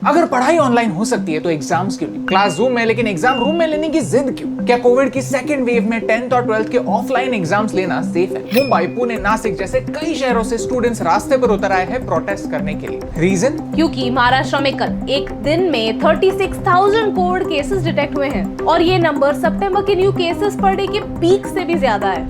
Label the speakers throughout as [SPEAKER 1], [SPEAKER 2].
[SPEAKER 1] अगर पढ़ाई ऑनलाइन हो सकती है तो एग्जाम्स क्यों नहीं? क्लासरूम में, लेकिन एग्जाम रूम में लेने की जिद क्यों? क्या कोविड की सेकेंड वेव में 10th और 12th के ऑफलाइन एग्जाम्स लेना सेफ है? मुंबई, पुणे, नासिक जैसे कई शहरों से स्टूडेंट्स रास्ते पर उतर आए हैं प्रोटेस्ट करने के लिए। रीजन?
[SPEAKER 2] क्योंकि महाराष्ट्र में कल एक दिन में 36,000 कोविड केसेस डिटेक्ट हुए हैं और ये नंबर सितंबर के न्यू केसेस पर डे के पीक से भी ज्यादा है।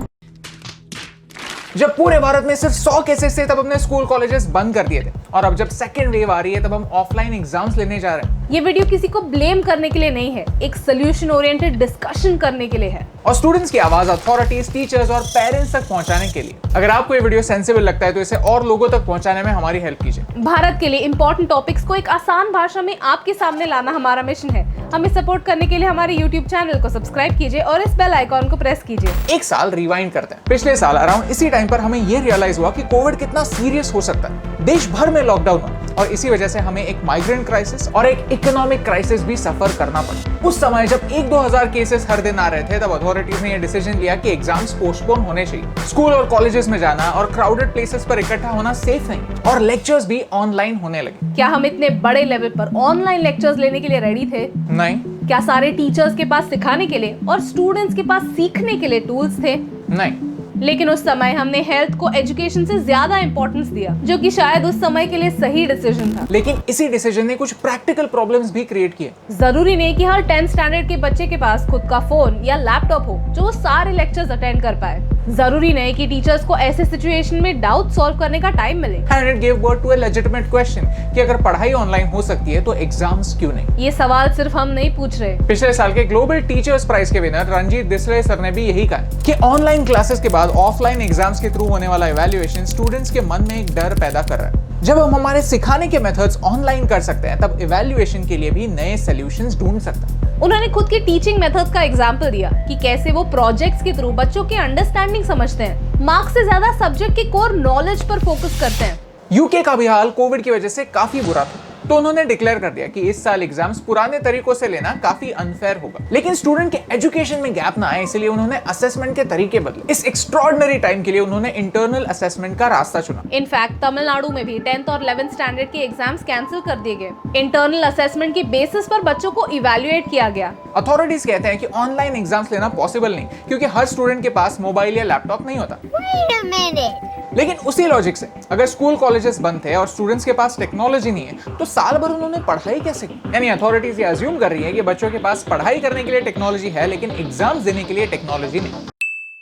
[SPEAKER 1] जब पूरे भारत में सिर्फ 100 केसेस थे तब हमने स्कूल कॉलेजेस बंद कर दिए थे, और अब जब सेकेंड वेव आ रही है तब हम ऑफलाइन एग्जाम्स लेने जा रहे हैं।
[SPEAKER 2] ये वीडियो किसी को ब्लेम करने के लिए नहीं है, एक सोल्यूशन ओरिएंटेड डिस्कशन करने के लिए है
[SPEAKER 1] और स्टूडेंट्स की आवाज अथॉरिटीज, टीचर्स और पेरेंट्स तक पहुंचाने के लिए। अगर आपको ये वीडियो सेंसिबल लगता है तो इसे और लोगों तक पहुंचाने में हमारी हेल्प कीजिए।
[SPEAKER 2] भारत के लिए इंपॉर्टेंट टॉपिक्स को एक आसान भाषा में आपके सामने लाना हमारा मिशन है। हमें सपोर्ट करने के लिए हमारे YouTube चैनल को सब्सक्राइब कीजिए और इस बेल आइकॉन को प्रेस कीजिए।
[SPEAKER 1] एक साल रिवाइंड करते हैं। पिछले साल अराउंड इसी टाइम पर हमें ये रियलाइज हुआ कि कोविड कितना सीरियस हो सकता है। देश भर में लॉकडाउन हुआ और इसी वजह से हमें एक माइग्रेंट क्राइसिस और एक इकोनॉमिक क्राइसिस भी सफर करना पड़ा। उस समय जब 1-2 केसेस हर दिन आ रहे थे तब अथॉरिटीज ने यह डिसीजन लिया कि एग्जाम्स पोस्टपोन होने चाहिए। स्कूल और कॉलेजेस में जाना और क्राउडेड प्लेसेस पर इकट्ठा होना सेफ नहीं, और लेक्चर्स भी ऑनलाइन होने लगे।
[SPEAKER 2] क्या हम इतने बड़े लेवल पर ऑनलाइन लेक्चर्स लेने के लिए रेडी थे?
[SPEAKER 1] नहीं।
[SPEAKER 2] क्या सारे टीचर्स के पास सिखाने के लिए और स्टूडेंट्स के पास सीखने के लिए टूल्स थे?
[SPEAKER 1] नहीं।
[SPEAKER 2] लेकिन उस समय हमने हेल्थ को एजुकेशन से ज्यादा इंपॉर्टेंस दिया, जो कि शायद उस समय के लिए सही डिसीजन था।
[SPEAKER 1] लेकिन इसी डिसीजन ने कुछ प्रैक्टिकल प्रॉब्लम्स भी क्रिएट किए।
[SPEAKER 2] जरूरी नहीं कि हर 10th स्टैंडर्ड के बच्चे के पास खुद का फोन या लैपटॉप हो जो वो सारे लेक्चर्स अटेंड कर पाए। जरूरी नहीं कि टीचर्स को ऐसे सिचुएशन में डाउट सॉल्व करने का टाइम मिले।
[SPEAKER 1] And it gave birth to a legitimate question कि अगर पढ़ाई ऑनलाइन हो सकती है तो एग्जाम्स क्यों नहीं?
[SPEAKER 2] ये सवाल सिर्फ हम नहीं पूछ रहे।
[SPEAKER 1] पिछले साल के ग्लोबल टीचर्स प्राइज के विनर रंजीत देसाई सर ने भी यही कहा कि ऑनलाइन क्लासेस के बाद ऑफलाइन एग्जाम्स के थ्रू होने वाला इवैल्यूएशन स्टूडेंट्स के मन में एक डर पैदा कर रहा है। जब हम हमारे सिखाने के मेथड्स ऑनलाइन कर सकते हैं तब इवैल्यूएशन के लिए भी नए सॉल्यूशंस ढूंढ सकते हैं।
[SPEAKER 2] उन्होंने खुद के टीचिंग मेथड्स का एग्जाम्पल दिया कि कैसे वो प्रोजेक्ट्स के थ्रू बच्चों के अंडरस्टैंडिंग समझते हैं, मार्क्स से ज्यादा सब्जेक्ट के कोर नॉलेज पर फोकस करते हैं।
[SPEAKER 1] यूके का भी हाल कोविड की वजह से काफी बुरा था, तो उन्होंने डिक्लेयर कर दिया कि इस साल एग्जाम्स पुराने तरीकों से लेना काफी अनफेयर होगा। लेकिन स्टूडेंट के एजुकेशन में गैप ना आए इसलिए उन्होंने असेसमेंट के तरीके बदले। इस एक्स्ट्रॉर्डिनरी टाइम के लिए उन्होंने इंटरनल असेसमेंट का रास्ता चुना।
[SPEAKER 2] इनफैक्ट तमिलनाडु में भी 10th और 11th स्टैंडर्ड के एग्जाम्स कैंसिल कर दिए गए। इंटरनल असेसमेंट की बेसिस पर बच्चों को इवैल्यूएट किया गया।
[SPEAKER 1] अथॉरिटीज कहते हैं कि ऑनलाइन एग्जाम्स लेना पॉसिबल नहीं क्योंकि हर स्टूडेंट के पास मोबाइल या लैपटॉप नहीं होता। लेकिन उसी लॉजिक से अगर स्कूल कॉलेजेस बंद थे और स्टूडेंट्स के पास टेक्नोलॉजी नहीं है तो साल भर उन्होंने पढ़ाई कैसे की? यानी अथॉरिटीज ये अज्यूम कर रही है कि बच्चों के पास पढ़ाई करने के लिए टेक्नोलॉजी है लेकिन एग्जाम्स देने के लिए टेक्नोलॉजी नहीं।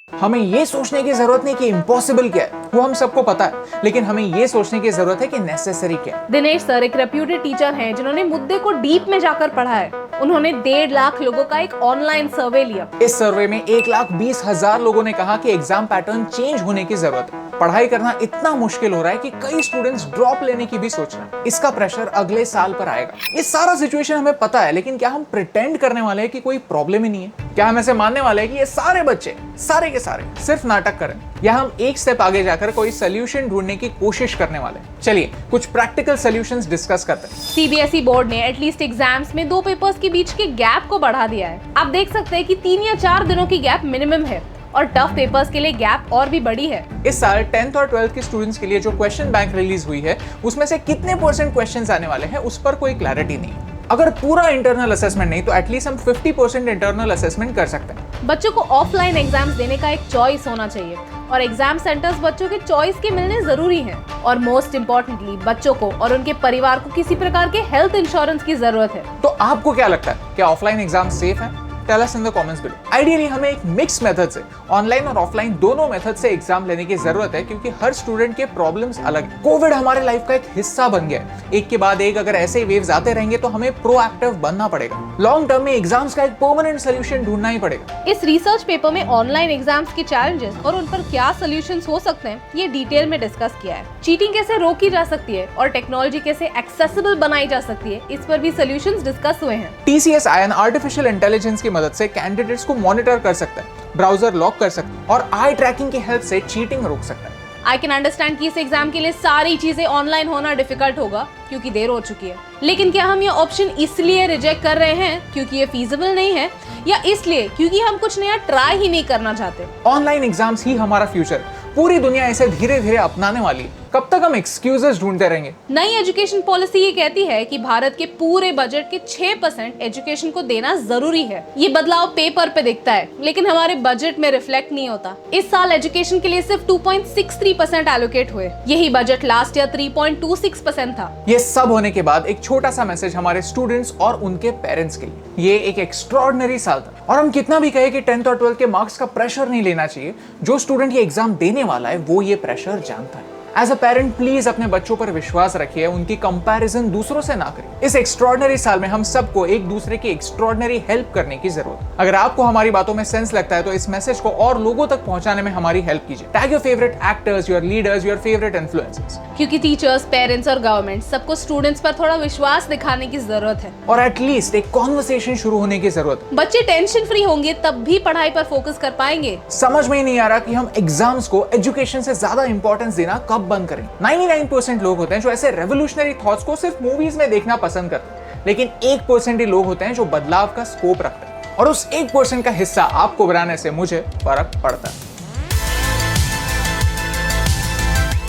[SPEAKER 1] हमें ये सोचने की जरूरत नहीं कि इम्पॉसिबल क्या है, वो हम सबको पता है, लेकिन हमें ये सोचने की जरूरत है कि नेसेसरी क्या है।
[SPEAKER 2] दिनेश सर एक रेप्यूटेड टीचर हैं जिन्होंने मुद्दे को डीप में जाकर पढ़ा है। उन्होंने 1.5 लाख लोगों का एक ऑनलाइन सर्वे लिया।
[SPEAKER 1] इस सर्वे में 1,20,000 लोगों ने कहा कि एग्जाम पैटर्न चेंज होने की जरूरत है। पढ़ाई करना इतना मुश्किल हो रहा है कि कई स्टूडेंट्स ड्रॉप लेने की भी सोच रहे हैं। इसका प्रेशर अगले साल पर आएगा। ये सारा सिचुएशन हमें पता है, लेकिन क्या हम प्रिटेंड करने वाले हैं कि कोई प्रॉब्लम ही नहीं है? क्या हम ऐसे मानने वाले हैं कि ये सारे बच्चे सारे के सारे सिर्फ नाटक करें, या हम एक स्टेप आगे जाकर कोई सोल्यूशन ढूंढने की कोशिश करने वाले हैं? चलिए कुछ प्रैक्टिकल सॉल्यूशंस डिस्कस करते हैं।
[SPEAKER 2] सीबीएसई बोर्ड ने एटलीस्ट एग्जाम्स में 2 पेपर्स के बीच के गैप को बढ़ा दिया है। आप देख सकते हैं कि 3 या 4 दिनों की गैप मिनिमम है और टफ पेपर्स के लिए गैप और भी बड़ी है।
[SPEAKER 1] इस साल 10th और 12th के स्टूडेंट्स के लिए जो क्वेश्चन बैंक रिलीज हुई है उसमें से कितने % क्वेश्चंस आने वाले हैं उस पर कोई क्लैरिटी नहीं है। अगर पूरा इंटरनल असेसमेंट नहीं तो एटलीस्ट हम 50% इंटरनल असेसमेंट कर सकते हैं।
[SPEAKER 2] बच्चों को ऑफलाइन एग्जाम्स देने का एक चॉइस होना चाहिए और एग्जाम सेंटर्स बच्चों के चॉइस के मिलने जरूरी हैं। और मोस्ट इम्पोर्टेंटली बच्चों को और उनके परिवार को किसी प्रकार के हेल्थ इंश्योरेंस की जरूरत है।
[SPEAKER 1] तो आपको क्या लगता है, क्या ऑफलाइन एग्जाम सेफ है? Tell us in the comments below. Ideally हमें एक मिक्स मेथड से, ऑनलाइन और ऑफलाइन दोनों मेथड से एग्जाम लेने की जरूरत है क्योंकि हर स्टूडेंट के प्रॉब्लम्स अलग हैं। कोविड हमारे लाइफ का एक हिस्सा बन गया है। एक के बाद एक अगर ऐसे वेव्स आते रहेंगे तो हमें प्रोएक्टिव बनना पड़ेगा। लॉन्ग टर्म में एग्जाम्स का एक परमानेंट सोल्यूशन ढूंढना ही पड़ेगा।
[SPEAKER 2] इस रिसर्च पेपर में ऑनलाइन एग्जाम्स के चैलेंजेस और उन पर क्या सॉल्यूशंस हो सकते हैं ये डिटेल में डिस्कस किया है। चीटिंग कैसे रोकी जा सकती है और टेक्नोलॉजी कैसे एक्सेसिबल बनाई जा सकती है, इस पर भी सॉल्यूशंस डिस्कस हुए हैं।
[SPEAKER 1] TCS आयन आर्टिफिशियल इंटेलिजेंस की मदद से कैंडिडेट्स को मॉनिटर कर सकता है, ब्राउजर लॉक कर सकता है और आई ट्रैकिंग की हेल्प से चीटिंग रोक सकता है।
[SPEAKER 2] आई कैन अंडरस्टैंड कि इस एग्जाम के लिए सारी चीजें ऑनलाइन होना डिफिकल्ट होगा क्योंकि देर हो चुकी है। लेकिन क्या हम ये ऑप्शन इसलिए रिजेक्ट कर रहे हैं क्योंकि ये फीजिबल नहीं है, या इसलिए क्योंकि हम कुछ नया ट्राई ही नहीं करना चाहते?
[SPEAKER 1] ऑनलाइन एग्जाम्स ही हमारा फ्यूचर, पूरी दुनिया इसे धीरे धीरे अपनाने वाली है। कब तक हम एक्सक्यूजेस ढूंढते रहेंगे?
[SPEAKER 2] नई एजुकेशन पॉलिसी ये कहती है कि भारत के पूरे बजट के 6% एजुकेशन को देना जरूरी है। ये बदलाव पेपर पे दिखता है, लेकिन हमारे बजट में रिफ्लेक्ट नहीं होता। इस साल एजुकेशन के लिए सिर्फ 2.63% एलोकेट हुए। यही बजट लास्ट ईयर 3.26% था।
[SPEAKER 1] ये सब होने के बाद एक छोटा सा मैसेज हमारे स्टूडेंट्स और उनके पेरेंट्स के लिए। ये एक एक्स्ट्रॉर्डिनरी साल था, और हम कितना भी कहे कि 10th और 12th के मार्क्स का प्रेशर नहीं लेना चाहिए, जो स्टूडेंट ये एग्जाम देने वाला है वो ये प्रेशर जानता है। एज अ पेरेंट प्लीज अपने बच्चों पर विश्वास रखिए, उनकी कंपैरिजन दूसरों से ना करिए। इस एक्स्ट्रॉर्डिनरी साल में हम सबको एक दूसरे की एक्स्ट्रॉर्डिनरी हेल्प करने की जरूरत है। अगर आपको हमारी बातों में सेंस लगता है तो इस मैसेज को और लोगों तक पहुंचाने में हमारी हेल्प कीजिए। Tag your favourite actors, your leaders, your favourite influencers.
[SPEAKER 2] क्योंकि टीचर्स, पेरेंट्स और गवर्नमेंट सबको स्टूडेंट्स पर थोड़ा विश्वास दिखाने की जरूरत है,
[SPEAKER 1] और एटलीस्ट एक कॉन्वर्सेशन शुरू होने की जरूरत है।
[SPEAKER 2] बच्चे टेंशन फ्री होंगे तब भी पढ़ाई पर फोकस कर पाएंगे।
[SPEAKER 1] समझ में ही नहीं आ रहा कि हम एग्जाम्स को एजुकेशन से ज्यादा इंपॉर्टेंस देना कब बंद करें। 99% लोग होते हैं जो ऐसे रेवोल्यूशनरी थॉट्स को सिर्फ मूवीज में देखना पसंद करते हैं, लेकिन 1% ही लोग होते हैं जो बदलाव का स्कोप रखते हैं, और उस 1% का हिस्सा आपको बनाने से मुझे फर्क पड़ता है।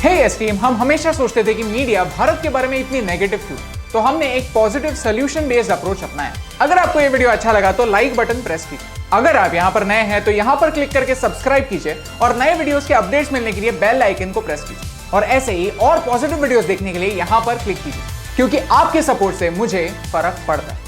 [SPEAKER 1] हे यस टीम, हम हमेशा सोचते थे कि मीडिया भारत के बारे में इतनी नेगेटिव क्यों, तो हमने एक पॉजिटिव सोल्यूशन बेस्ड अप्रोच अपनाया। अगर आपको ये वीडियो अच्छा लगा तो लाइक बटन प्रेस कीजिए। अगर आप यहाँ पर नए हैं तो यहाँ पर क्लिक करके सब्सक्राइब कीजिए, और नए वीडियोस के अपडेट्स मिलने के लिए बेल आइकन को प्रेस कीजिए। और ऐसे ही और पॉजिटिव वीडियोस देखने के लिए यहाँ पर क्लिक कीजिए, क्योंकि आपके सपोर्ट से मुझे फर्क पड़ता है।